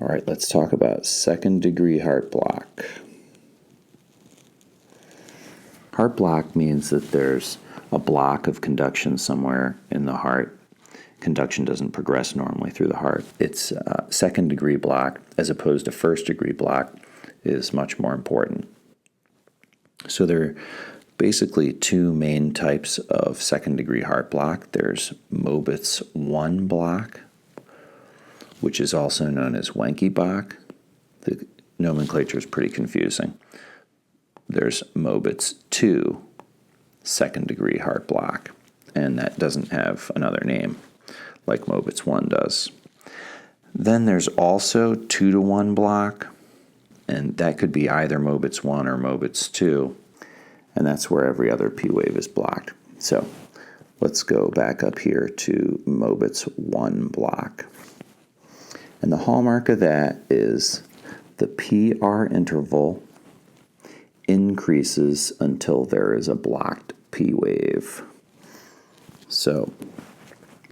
All right, let's talk about second-degree heart block. Heart block means that there's a block of conduction somewhere in the heart. Conduction doesn't progress normally through the heart. It's second-degree block as opposed to first-degree block is much more important. So there are basically two main types of second-degree heart block. There's Mobitz I block, which is also known as Wenckebach. The nomenclature is pretty confusing. There's Mobitz II, second-degree heart block, and that doesn't have another name like Mobitz I does. Then there's also 2-to-1 block, and that could be either Mobitz I or Mobitz II, and that's where every other P wave is blocked. So let's go back up here to Mobitz I block. And the hallmark of that is the PR interval increases until there is a blocked P wave. So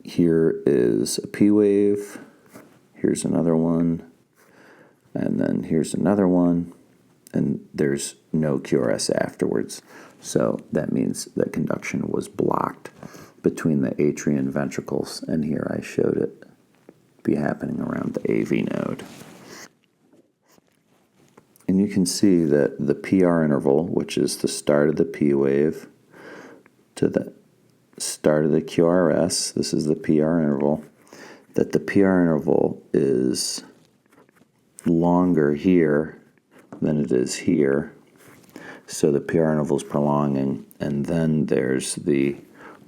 here is a P wave, here's another one, and then here's another one, and there's no QRS afterwards. So that means that conduction was blocked between the atrial ventricles, and here I showed it be happening around the AV node. And you can see that the PR interval, which is the start of the P wave to the start of the QRS, this is the PR interval, that the PR interval is longer here than it is here. So the PR interval is prolonging, and then there's the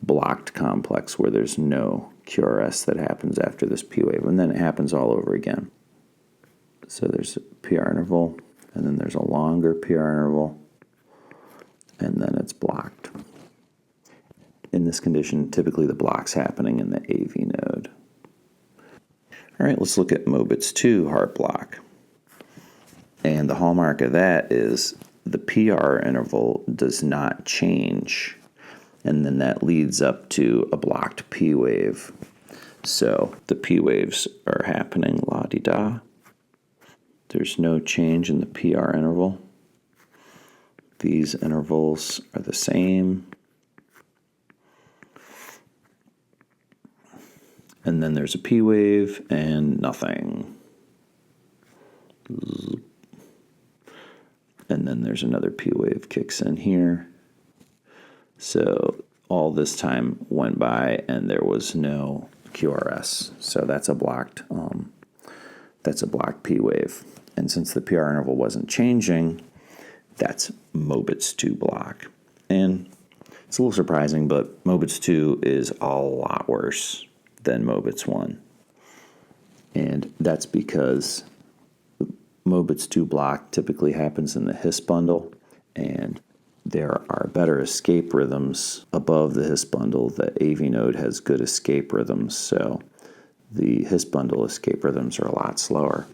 blocked complex where there's no QRS that happens after this P wave, and then it happens all over again. So there's a PR interval, and then there's a longer PR interval, and then it's blocked. In this condition, typically the block's happening in the AV node. All right, let's look at Mobitz II heart block. And the hallmark of that is the PR interval does not change, and then that leads up to a blocked P wave. So the P waves are happening la-di-da. There's no change in the PR interval. These intervals are the same. And then there's a P wave and nothing. And then there's another P wave kicks in here. So all this time went by and there was no QRS. So that's a blocked P wave. And since the PR interval wasn't changing, that's Mobitz II block. And it's a little surprising, but Mobitz II is a lot worse than Mobitz I. And that's because Mobitz II block typically happens in the His bundle, and there are better escape rhythms above the His bundle. The AV node has good escape rhythms, so the His bundle escape rhythms are a lot slower.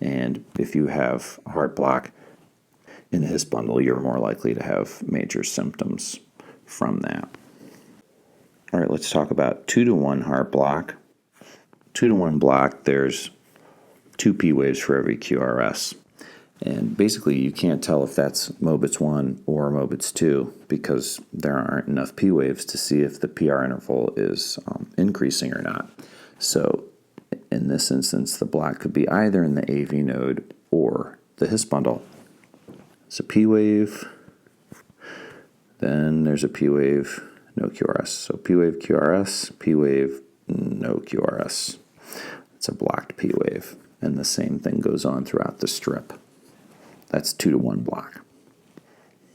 And if you have heart block in the His bundle, you're more likely to have major symptoms from that. All right, let's talk about 2-to-1 heart block. 2-to-1 block, there's 2 P waves for every QRS. And basically, you can't tell if that's Mobitz I or Mobitz II because there aren't enough P waves to see if the PR interval is increasing or not. So in this instance, the block could be either in the AV node or the His bundle. It's a P wave, then there's a P wave, no QRS. So P wave QRS, P wave, no QRS. It's a blocked P wave. And the same thing goes on throughout the strip. That's 2-to-1 block.